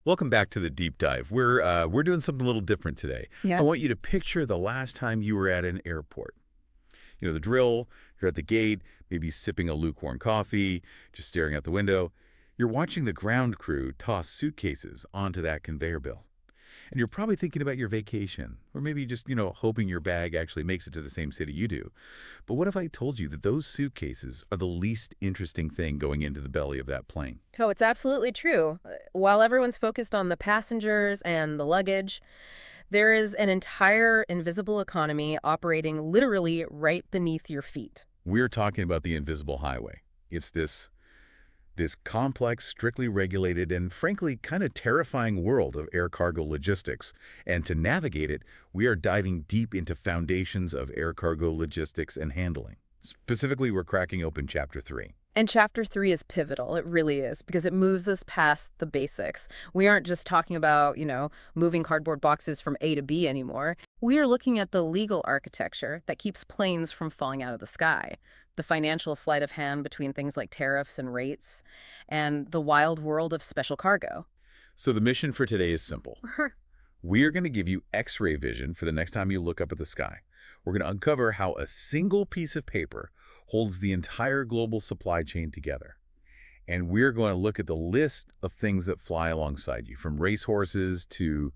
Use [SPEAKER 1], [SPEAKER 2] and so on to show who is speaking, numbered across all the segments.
[SPEAKER 1] Welcome back to the deep dive. We're doing something a little different today. I
[SPEAKER 2] Yeah.
[SPEAKER 1] want you to picture the last time you were at an airport. You know, the drill, you're at the gate, maybe sipping a lukewarm coffee, just staring out the window. You're watching the ground crew toss suitcases onto that conveyor belt. And you're probably thinking about your vacation, or maybe just, hoping your bag actually makes it to the same city you do. But what if I told you that those suitcases are the least interesting thing going into the belly of that plane?
[SPEAKER 2] Oh, it's absolutely true. While everyone's focused on the passengers and the luggage, there is an entire invisible economy operating literally right beneath your feet.
[SPEAKER 1] We're talking about the invisible highway. It's this complex, strictly regulated, and frankly kind of terrifying world of air cargo logistics. And to navigate it, we are diving deep into foundations of air cargo logistics and handling. Specifically, we're cracking open Chapter 3.
[SPEAKER 2] And Chapter 3 is pivotal. It really is, because it moves us past the basics. We aren't just talking about, moving cardboard boxes from A to B anymore. We are looking at the legal architecture that keeps planes from falling out of the sky, the financial sleight of hand between things like tariffs and rates, and the wild world of special cargo.
[SPEAKER 1] So the mission for today is simple. We are going to give you X-ray vision for the next time you look up at the sky. We're going to uncover how a single piece of paper holds the entire global supply chain together. And we're going to look at the list of things that fly alongside you, from racehorses to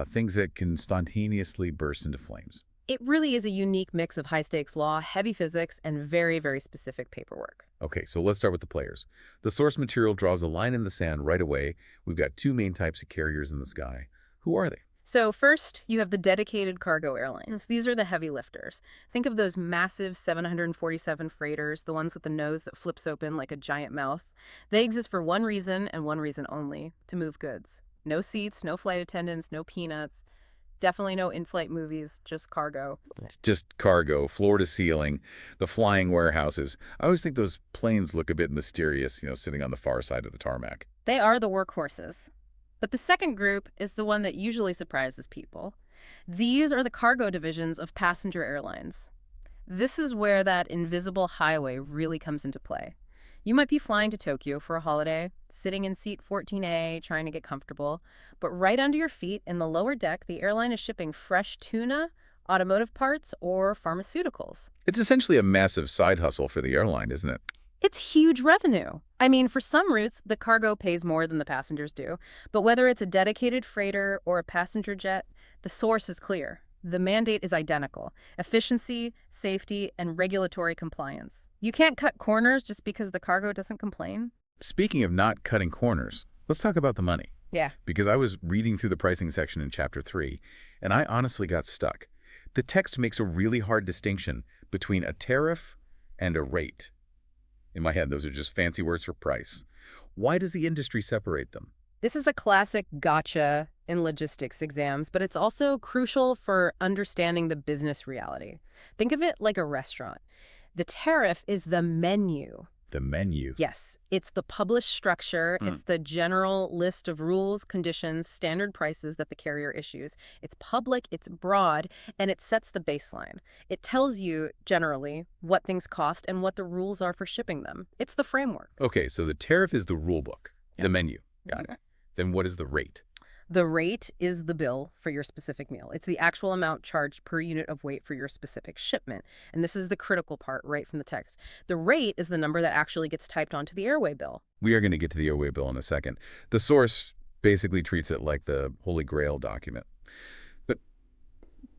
[SPEAKER 1] things that can spontaneously burst into flames.
[SPEAKER 2] It really is a unique mix of high-stakes law, heavy physics, and very, very specific paperwork.
[SPEAKER 1] Okay, so let's start with the players. The source material draws a line in the sand right away. We've got two main types of carriers in the sky. Who are they?
[SPEAKER 2] So first, you have the dedicated cargo airlines. These are the heavy lifters. Think of those massive 747 freighters, the ones with the nose that flips open like a giant mouth. They exist for one reason and one reason only: to move goods. No seats, no flight attendants, no peanuts. Definitely no in-flight movies, just cargo.
[SPEAKER 1] It's just cargo, floor to ceiling, the flying warehouses. I always think those planes look a bit mysterious, sitting on the far side of the tarmac.
[SPEAKER 2] They are the workhorses. But the second group is the one that usually surprises people. These are the cargo divisions of passenger airlines. This is where that invisible highway really comes into play. You might be flying to Tokyo for a holiday, sitting in seat 14A, trying to get comfortable, but right under your feet in the lower deck, the airline is shipping fresh tuna, automotive parts, or pharmaceuticals.
[SPEAKER 1] It's essentially a massive side hustle for the airline, isn't it?
[SPEAKER 2] It's huge revenue. I mean, for some routes, the cargo pays more than the passengers do. But whether it's a dedicated freighter or a passenger jet, the source is clear. The mandate is identical: efficiency, safety, and regulatory compliance. You can't cut corners just because the cargo doesn't complain.
[SPEAKER 1] Speaking of not cutting corners, let's talk about the money.
[SPEAKER 2] Yeah.
[SPEAKER 1] Because I was reading through the pricing section in Chapter 3, and I honestly got stuck. The text makes a really hard distinction between a tariff and a rate. In my head, those are just fancy words for price. Why does the industry separate them?
[SPEAKER 2] This is a classic gotcha in logistics exams, but it's also crucial for understanding the business reality. Think of it like a restaurant. The tariff is the menu.
[SPEAKER 1] The menu.
[SPEAKER 2] Yes, it's the published structure. It's the general list of rules, conditions, standard prices that the carrier issues. It's public, it's broad, and it sets the baseline. It tells you, generally, what things cost and what the rules are for shipping them. It's the framework.
[SPEAKER 1] Okay, so the tariff is the rule book, the menu. Got it. Then what is the rate?
[SPEAKER 2] The rate is the bill for your specific meal. It's the actual amount charged per unit of weight for your specific shipment. And this is the critical part right from the text. The rate is the number that actually gets typed onto the airway bill.
[SPEAKER 1] We are going to get to the airway bill in a second. The source basically treats it like the Holy Grail document. But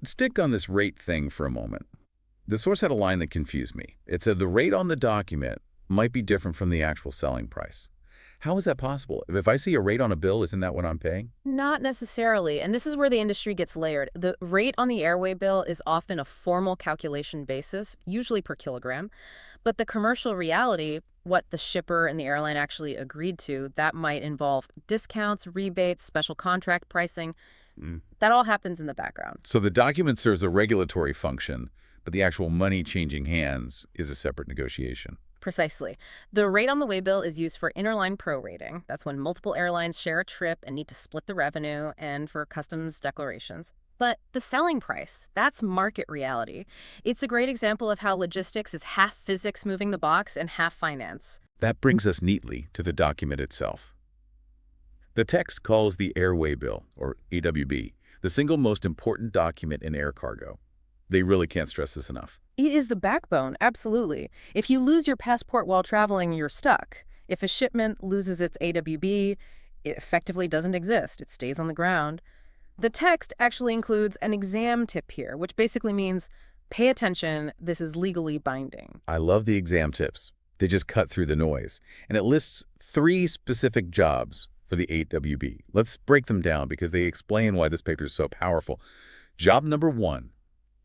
[SPEAKER 1] stick on this rate thing for a moment. The source had a line that confused me. It said the rate on the document might be different from the actual selling price. How is that possible? If I see a rate on a bill, isn't that what I'm paying?
[SPEAKER 2] Not necessarily, and this is where the industry gets layered. The rate on the airway bill is often a formal calculation basis, usually per kilogram, but the commercial reality, what the shipper and the airline actually agreed to, that might involve discounts, rebates, special contract pricing. That all happens in the background.
[SPEAKER 1] So the document serves a regulatory function, but the actual money changing hands is a separate negotiation.
[SPEAKER 2] Precisely. The rate on the waybill is used for interline prorating. That's when multiple airlines share a trip and need to split the revenue, and for customs declarations. But the selling price, that's market reality. It's a great example of how logistics is half physics moving the box and half finance.
[SPEAKER 1] That brings us neatly to the document itself. The text calls the Airway Bill, or AWB, the single most important document in air cargo. They really can't stress this enough.
[SPEAKER 2] It is the backbone, absolutely. If you lose your passport while traveling, you're stuck. If a shipment loses its AWB, it effectively doesn't exist. It stays on the ground. The text actually includes an exam tip here, which basically means pay attention, this is legally binding.
[SPEAKER 1] I love the exam tips. They just cut through the noise. And it lists 3 specific jobs for the AWB. Let's break them down because they explain why this paper is so powerful. Job number 1,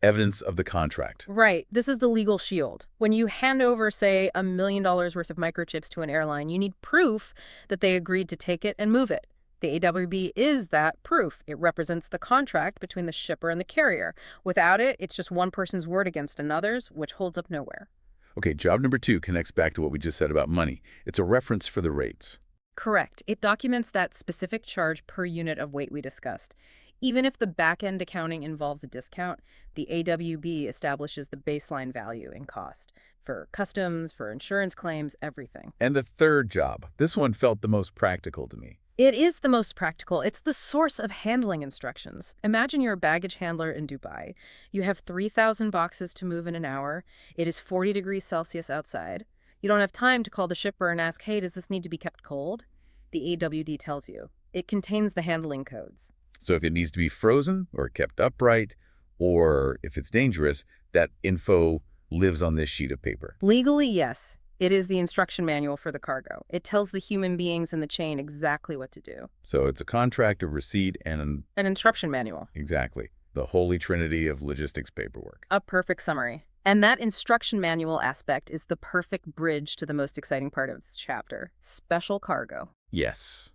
[SPEAKER 1] evidence of the contract.
[SPEAKER 2] Right. This is the legal shield. When you hand over, say, $1 million worth of microchips to an airline, you need proof that they agreed to take it and move it. The AWB is that proof. It represents the contract between the shipper and the carrier. Without it, it's just one person's word against another's, which holds up nowhere.
[SPEAKER 1] Okay, job number 2 connects back to what we just said about money. It's a reference for the rates.
[SPEAKER 2] Correct. It documents that specific charge per unit of weight we discussed. Even if the back-end accounting involves a discount, the AWB establishes the baseline value and cost for customs, for insurance claims, everything.
[SPEAKER 1] And the 3rd job, this one felt the most practical to me.
[SPEAKER 2] It is the most practical. It's the source of handling instructions. Imagine you're a baggage handler in Dubai. You have 3,000 boxes to move in an hour. It is 40 degrees Celsius outside. You don't have time to call the shipper and ask, hey, does this need to be kept cold? The AWB tells you. It contains the handling codes.
[SPEAKER 1] So if it needs to be frozen or kept upright, or if it's dangerous, that info lives on this sheet of paper.
[SPEAKER 2] Legally, yes. It is the instruction manual for the cargo. It tells the human beings in the chain exactly what to do.
[SPEAKER 1] So it's a contract, a receipt, and
[SPEAKER 2] An instruction manual.
[SPEAKER 1] exactly, the holy trinity of logistics paperwork.
[SPEAKER 2] A perfect summary. And that instruction manual aspect is the perfect bridge to the most exciting part of this chapter, special cargo.
[SPEAKER 1] Yes.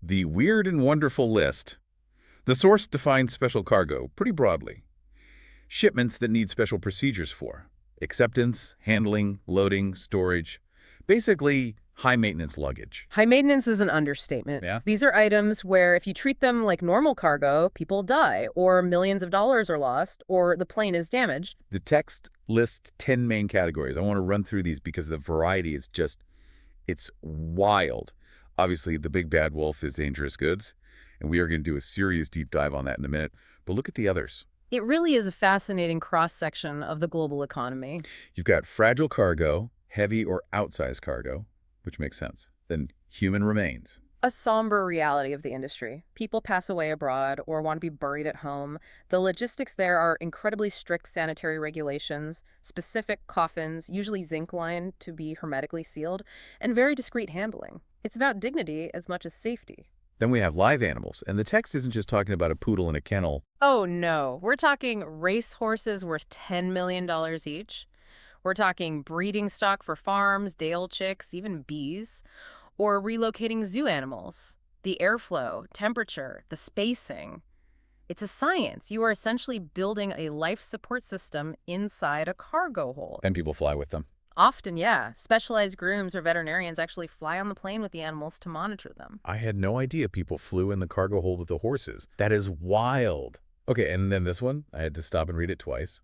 [SPEAKER 1] The weird and wonderful list. The source defines special cargo pretty broadly. Shipments that need special procedures for. Acceptance, handling, loading, storage. Basically, high-maintenance luggage.
[SPEAKER 2] High maintenance is an understatement.
[SPEAKER 1] Yeah?
[SPEAKER 2] These are items where if you treat them like normal cargo, people die, or millions of dollars are lost, or the plane is damaged.
[SPEAKER 1] The text lists 10 main categories. I want to run through these because the variety is just, it's wild. Obviously, the big bad wolf is dangerous goods, and we are going to do a serious deep dive on that in a minute. But look at the others.
[SPEAKER 2] It really is a fascinating cross-section of the global economy.
[SPEAKER 1] You've got fragile cargo, heavy or outsized cargo, which makes sense. Then human remains.
[SPEAKER 2] A somber reality of the industry. People pass away abroad or want to be buried at home. The logistics there are incredibly strict sanitary regulations, specific coffins, usually zinc-lined to be hermetically sealed, and very discreet handling. It's about dignity as much as safety.
[SPEAKER 1] Then we have live animals, and the text isn't just talking about a poodle in a kennel.
[SPEAKER 2] Oh no, we're talking race horses worth $10 million each. We're talking breeding stock for farms, day-old chicks, even bees. Or relocating zoo animals. The airflow, temperature, the spacing. It's a science. You are essentially building a life support system inside a cargo hold.
[SPEAKER 1] And people fly with them.
[SPEAKER 2] Often, yeah. Specialized grooms or veterinarians actually fly on the plane with the animals to monitor them.
[SPEAKER 1] I had no idea people flew in the cargo hold with the horses. That is wild. Okay, and then this one, I had to stop and read it twice.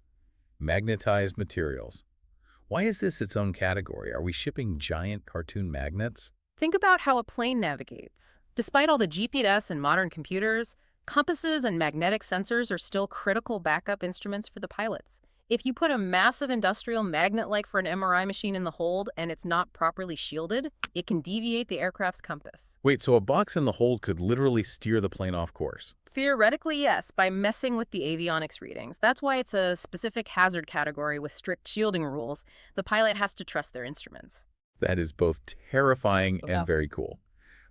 [SPEAKER 1] Magnetized materials. Why is this its own category? Are we shipping giant cartoon magnets?
[SPEAKER 2] Think about how a plane navigates. Despite all the GPS and modern computers, compasses and magnetic sensors are still critical backup instruments for the pilots. If you put a massive industrial magnet like for an MRI machine in the hold and it's not properly shielded, it can deviate the aircraft's compass.
[SPEAKER 1] Wait, so a box in the hold could literally steer the plane off course?
[SPEAKER 2] Theoretically, yes, by messing with the avionics readings. That's why it's a specific hazard category with strict shielding rules. The pilot has to trust their instruments.
[SPEAKER 1] That is both terrifying and very cool.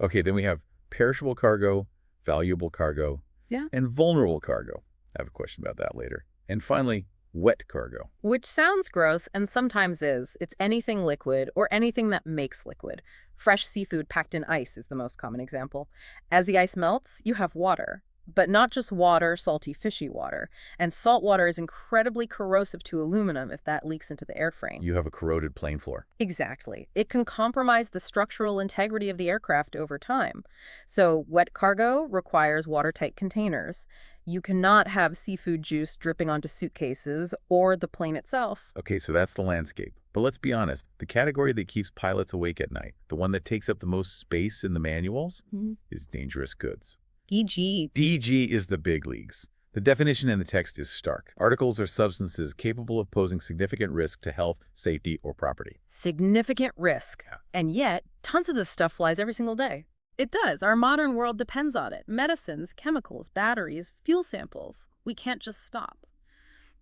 [SPEAKER 1] Okay, then we have perishable cargo, valuable cargo, and vulnerable cargo. I have a question about that later. And finally, wet cargo.
[SPEAKER 2] Which sounds gross and sometimes is. It's anything liquid or anything that makes liquid. Fresh seafood packed in ice is the most common example. As the ice melts, you have water. But not just water, salty, fishy water. And salt water is incredibly corrosive to aluminum if that leaks into the airframe.
[SPEAKER 1] You have a corroded plane floor.
[SPEAKER 2] Exactly. It can compromise the structural integrity of the aircraft over time. So wet cargo requires watertight containers. You cannot have seafood juice dripping onto suitcases or the plane itself.
[SPEAKER 1] Okay, so that's the landscape. But let's be honest, the category that keeps pilots awake at night, the one that takes up the most space in the manuals, is dangerous goods.
[SPEAKER 2] E.g.,
[SPEAKER 1] DG is the big leagues. The definition in the text is stark. Articles or substances capable of posing significant risk to health, safety, or property.
[SPEAKER 2] significant risk.
[SPEAKER 1] Yeah.
[SPEAKER 2] And yet, tons of this stuff flies every single day. It does. Our modern world depends on it. Medicines, chemicals, batteries, fuel samples. We can't just stop.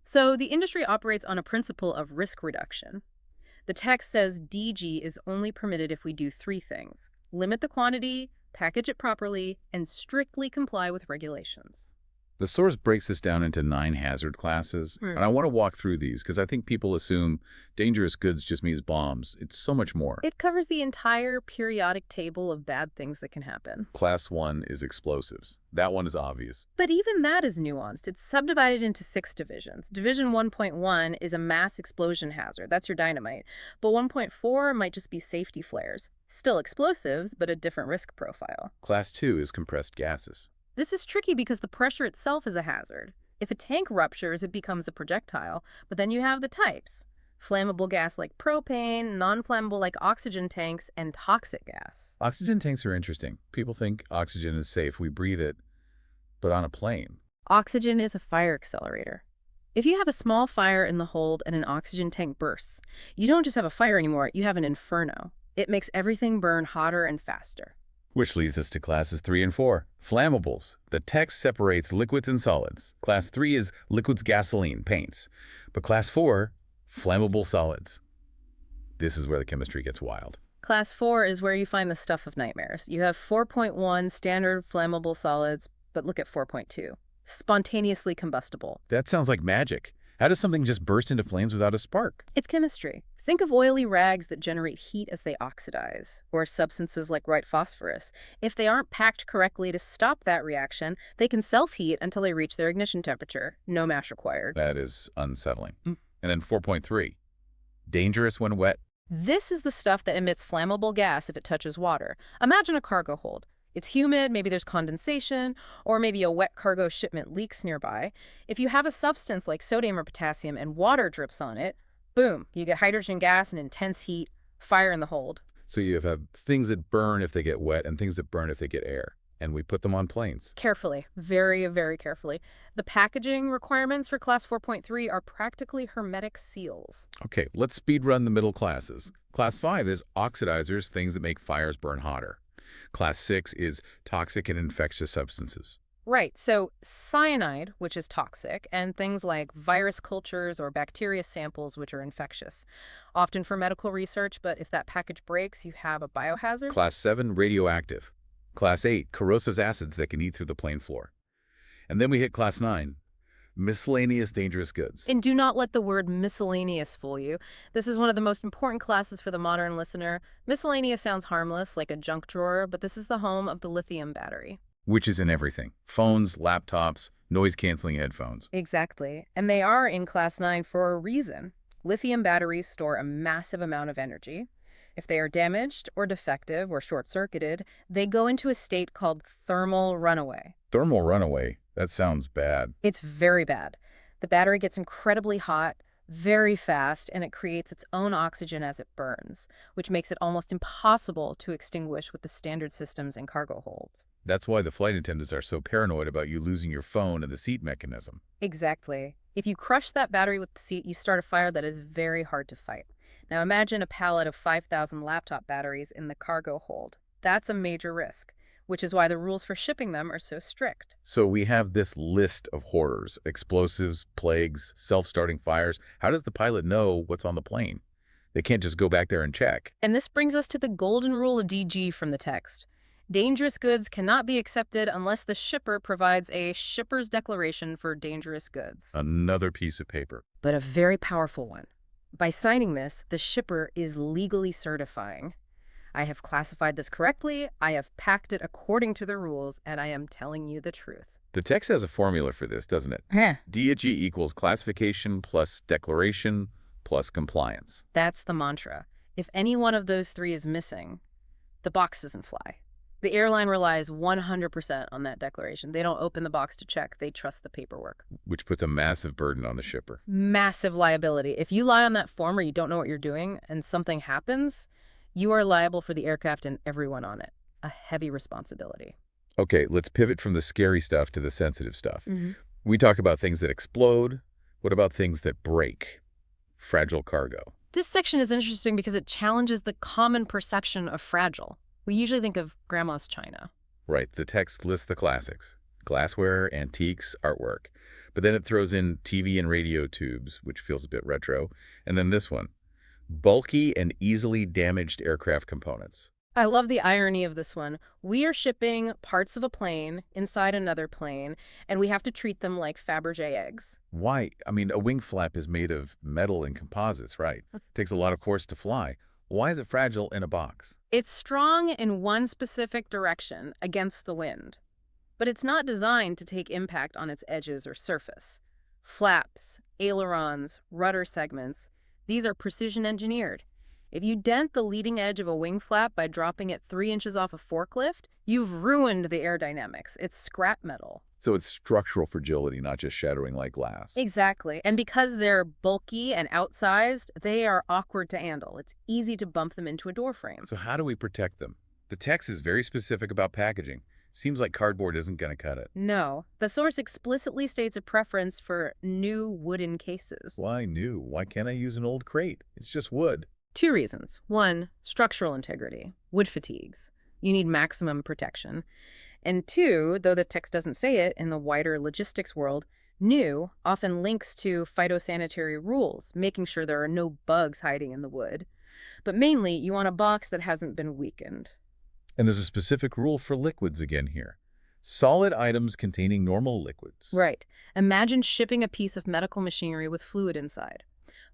[SPEAKER 2] So the industry operates on a principle of risk reduction. The text says DG is only permitted if we do three things: limit the quantity, package it properly, and strictly comply with regulations.
[SPEAKER 1] The source breaks this down into 9 hazard classes, and I want to walk through these because I think people assume dangerous goods just means bombs. It's so much more.
[SPEAKER 2] It covers the entire periodic table of bad things that can happen.
[SPEAKER 1] Class 1 is explosives. That one is obvious.
[SPEAKER 2] But even that is nuanced. It's subdivided into 6 divisions. Division 1.1 is a mass explosion hazard. That's your dynamite. But 1.4 might just be safety flares. Still explosives, but a different risk profile.
[SPEAKER 1] Class 2 is compressed gases.
[SPEAKER 2] This is tricky because the pressure itself is a hazard. If a tank ruptures, it becomes a projectile. But then you have the types: flammable gas like propane, non-flammable like oxygen tanks, and toxic gas.
[SPEAKER 1] Oxygen tanks are interesting. People think oxygen is safe. We breathe it. But on a plane,
[SPEAKER 2] Oxygen is a fire accelerator. If you have a small fire in the hold and an oxygen tank bursts, you don't just have a fire anymore, you have an inferno. It makes everything burn hotter and faster.
[SPEAKER 1] which leads us to classes 3 and 4. Flammables. The text separates liquids and solids. Class 3 is liquids, gasoline, paints. But class 4, flammable solids. This is where the chemistry gets wild.
[SPEAKER 2] Class 4 is where you find the stuff of nightmares. You have 4.1 standard flammable solids, but look at 4.2. Spontaneously combustible.
[SPEAKER 1] That sounds like magic. How does something just burst into flames without a spark?
[SPEAKER 2] It's chemistry. Think of oily rags that generate heat as they oxidize, or substances like white phosphorus. If they aren't packed correctly to stop that reaction, they can self-heat until they reach their ignition temperature. No match required.
[SPEAKER 1] That is unsettling. And then 4.3. Dangerous when wet.
[SPEAKER 2] This is the stuff that emits flammable gas if it touches water. Imagine a cargo hold. It's humid, maybe there's condensation, or maybe a wet cargo shipment leaks nearby. If you have a substance like sodium or potassium and water drips on it, boom, you get hydrogen gas and intense heat, fire in the hold.
[SPEAKER 1] So you have things that burn if they get wet and things that burn if they get air. And we put them on planes.
[SPEAKER 2] Carefully, very, very carefully. The packaging requirements for Class 4.3 are practically hermetic seals.
[SPEAKER 1] Okay, let's speed run the middle classes. Class 5 is oxidizers, things that make fires burn hotter. Class 6 is toxic and infectious substances.
[SPEAKER 2] Right, so cyanide, which is toxic, and things like virus cultures or bacteria samples, which are infectious. Often for medical research, but if that package breaks, you have a biohazard.
[SPEAKER 1] Class 7, radioactive. Class 8, corrosive acids that can eat through the plane floor. And then we hit Class 9, miscellaneous dangerous goods.
[SPEAKER 2] And do not let the word miscellaneous fool you. This is one of the most important classes for the modern listener. Miscellaneous sounds harmless, like a junk drawer, but this is the home of the lithium battery.
[SPEAKER 1] Which is in everything. Phones, laptops, noise-canceling headphones.
[SPEAKER 2] Exactly. And they are in Class 9 for a reason. Lithium batteries store a massive amount of energy. If they are damaged or defective or short-circuited, they go into a state called thermal runaway.
[SPEAKER 1] Thermal runaway? That sounds bad.
[SPEAKER 2] It's very bad. The battery gets incredibly hot, very fast, and it creates its own oxygen as it burns, which makes it almost impossible to extinguish with the standard systems in cargo holds.
[SPEAKER 1] That's why the flight attendants are so paranoid about you losing your phone and the seat mechanism.
[SPEAKER 2] Exactly. If you crush that battery with the seat, you start a fire that is very hard to fight. Now imagine a pallet of 5,000 laptop batteries in the cargo hold. That's a major risk, which is why the rules for shipping them are so strict.
[SPEAKER 1] So we have this list of horrors: explosives, plagues, self-starting fires. How does the pilot know what's on the plane? They can't just go back there and check.
[SPEAKER 2] And this brings us to the golden rule of DG from the text. Dangerous goods cannot be accepted unless the shipper provides a shipper's declaration for dangerous goods.
[SPEAKER 1] Another piece of paper.
[SPEAKER 2] But a very powerful one. By signing this, the shipper is legally certifying: I have classified this correctly, I have packed it according to the rules, and I am telling you the truth.
[SPEAKER 1] The text has a formula for this, doesn't it? DG equals classification plus declaration plus compliance.
[SPEAKER 2] That's the mantra. If any one of those three is missing, the box doesn't fly. The airline relies 100% on that declaration. They don't open the box to check. They trust the paperwork.
[SPEAKER 1] Which puts a massive burden on the shipper.
[SPEAKER 2] Massive liability. If you lie on that form or you don't know what you're doing and something happens, you are liable for the aircraft and everyone on it. A heavy responsibility.
[SPEAKER 1] Okay, let's pivot from the scary stuff to the sensitive stuff. We talk about things that explode. What about things that break? Fragile cargo.
[SPEAKER 2] This section is interesting because it challenges the common perception of fragile. We usually think of grandma's china.
[SPEAKER 1] Right, the text lists the classics. Glassware, antiques, artwork. But then it throws in TV and radio tubes, which feels a bit retro. And then this one, bulky and easily damaged aircraft components.
[SPEAKER 2] I love the irony of this one. We are shipping parts of a plane inside another plane, and we have to treat them like Fabergé eggs.
[SPEAKER 1] Why? I mean, a wing flap is made of metal and composites, right? Takes a lot of force to fly. Why is it fragile in a box?
[SPEAKER 2] It's strong in one specific direction against the wind, but it's not designed to take impact on its edges or surface. Flaps, ailerons, rudder segments, these are precision engineered. If you dent the leading edge of a wing flap by dropping it 3 inches off a forklift, you've ruined the aerodynamics. It's scrap metal.
[SPEAKER 1] So it's structural fragility, not just shattering like glass.
[SPEAKER 2] Exactly. And because they're bulky and outsized, they are awkward to handle. It's easy to bump them into a door frame.
[SPEAKER 1] So how do we protect them? The text is very specific about packaging. Seems like cardboard isn't going to cut it.
[SPEAKER 2] No. The source explicitly states a preference for new wooden cases.
[SPEAKER 1] Why new? Why can't I use an old crate? It's just wood.
[SPEAKER 2] 2 reasons. 1, structural integrity, wood fatigues. You need maximum protection. And 2, though the text doesn't say it in the wider logistics world, new often links to phytosanitary rules, making sure there are no bugs hiding in the wood. But mainly, you want a box that hasn't been weakened.
[SPEAKER 1] And there's a specific rule for liquids again here. Solid items containing normal liquids.
[SPEAKER 2] Right. Imagine shipping a piece of medical machinery with fluid inside.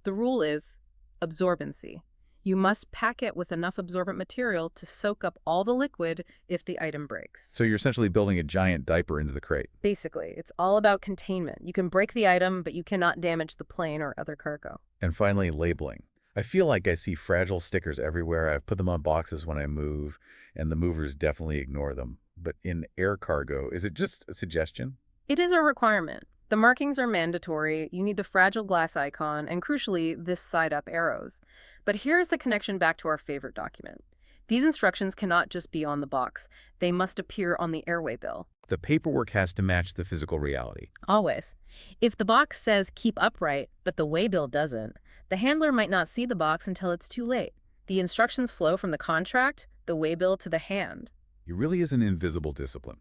[SPEAKER 2] The rule is absorbency. You must pack it with enough absorbent material to soak up all the liquid if the item breaks.
[SPEAKER 1] So you're essentially building a giant diaper into the crate.
[SPEAKER 2] Basically, it's all about containment. You can break the item, but you cannot damage the plane or other cargo.
[SPEAKER 1] And finally, labeling. I feel like I see fragile stickers everywhere. I've put them on boxes when I move, and the movers definitely ignore them. But in air cargo, is it just a suggestion?
[SPEAKER 2] It is a requirement. The markings are mandatory. You need the fragile glass icon, and crucially, this side-up arrows. But here's the connection back to our favorite document. These instructions cannot just be on the box. They must appear on the airway bill.
[SPEAKER 1] The paperwork has to match the physical reality.
[SPEAKER 2] Always. If the box says keep upright, but the waybill doesn't, the handler might not see the box until it's too late. The instructions flow from the contract, the waybill to the hand.
[SPEAKER 1] It really is an invisible discipline.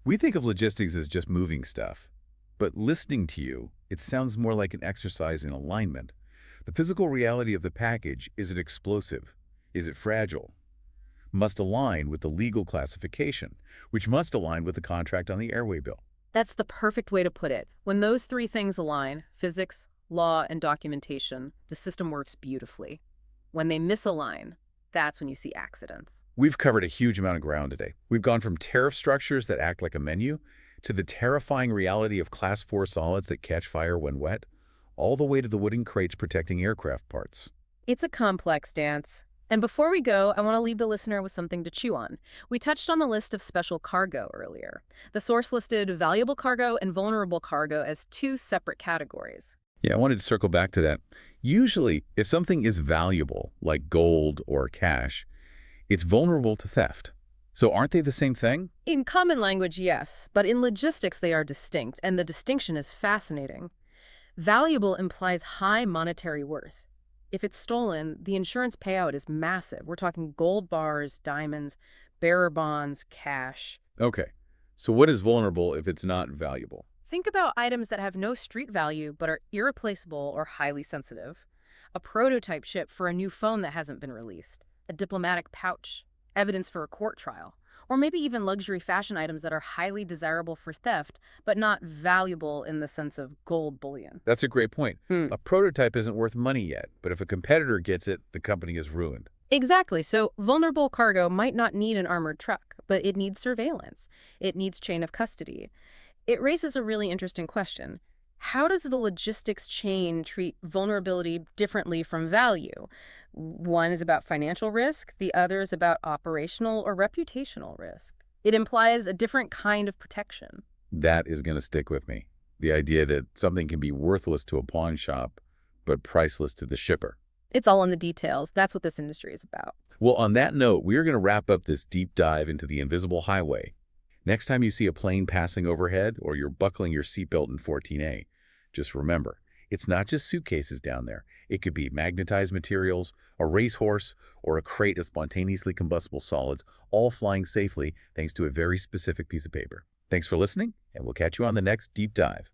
[SPEAKER 1] We think of logistics as just moving stuff. But listening to you, it sounds more like an exercise in alignment. The physical reality of the package, is it explosive? Is it fragile? Must align with the legal classification, which must align with the contract on the airway bill.
[SPEAKER 2] That's the perfect way to put it. When those 3 things align, physics, law, and documentation, the system works beautifully. When they misalign, that's when you see accidents.
[SPEAKER 1] We've covered a huge amount of ground today. We've gone from tariff structures that act like a menu to the terrifying reality of Class 4 solids that catch fire when wet, all the way to the wooden crates protecting aircraft parts.
[SPEAKER 2] It's a complex dance. And before we go, I want to leave the listener with something to chew on. We touched on the list of special cargo earlier. The source listed valuable cargo and vulnerable cargo as 2 separate categories.
[SPEAKER 1] Yeah, I wanted to circle back to that. Usually, if something is valuable, like gold or cash, it's vulnerable to theft. So aren't they the same thing?
[SPEAKER 2] In common language, yes, but in logistics they are distinct, and the distinction is fascinating. Valuable implies high monetary worth. If it's stolen, the insurance payout is massive. We're talking gold bars, diamonds, bearer bonds, cash.
[SPEAKER 1] Okay, so what is vulnerable if it's not valuable?
[SPEAKER 2] Think about items that have no street value but are irreplaceable or highly sensitive. A prototype ship for a new phone that hasn't been released. A diplomatic pouch. Evidence for a court trial. Or maybe even luxury fashion items that are highly desirable for theft, but not valuable in the sense of gold bullion.
[SPEAKER 1] That's a great point. A prototype isn't worth money yet, but if a competitor gets it, the company is ruined.
[SPEAKER 2] Exactly. So vulnerable cargo might not need an armored truck, but it needs surveillance. It needs chain of custody. It raises a really interesting question. How does the logistics chain treat vulnerability differently from value? One is about financial risk, the other is about operational or reputational risk. It implies a different kind of protection.
[SPEAKER 1] That is going to stick with me. The idea that something can be worthless to a pawn shop, but priceless to the shipper.
[SPEAKER 2] It's all in the details. That's what this industry is about.
[SPEAKER 1] Well, on that note, we are going to wrap up this deep dive into the invisible highway. Next time you see a plane passing overhead or you're buckling your seatbelt in 14A, just remember, it's not just suitcases down there. It could be magnetized materials, a racehorse, or a crate of spontaneously combustible solids, all flying safely thanks to a very specific piece of paper. Thanks for listening, and we'll catch you on the next deep dive.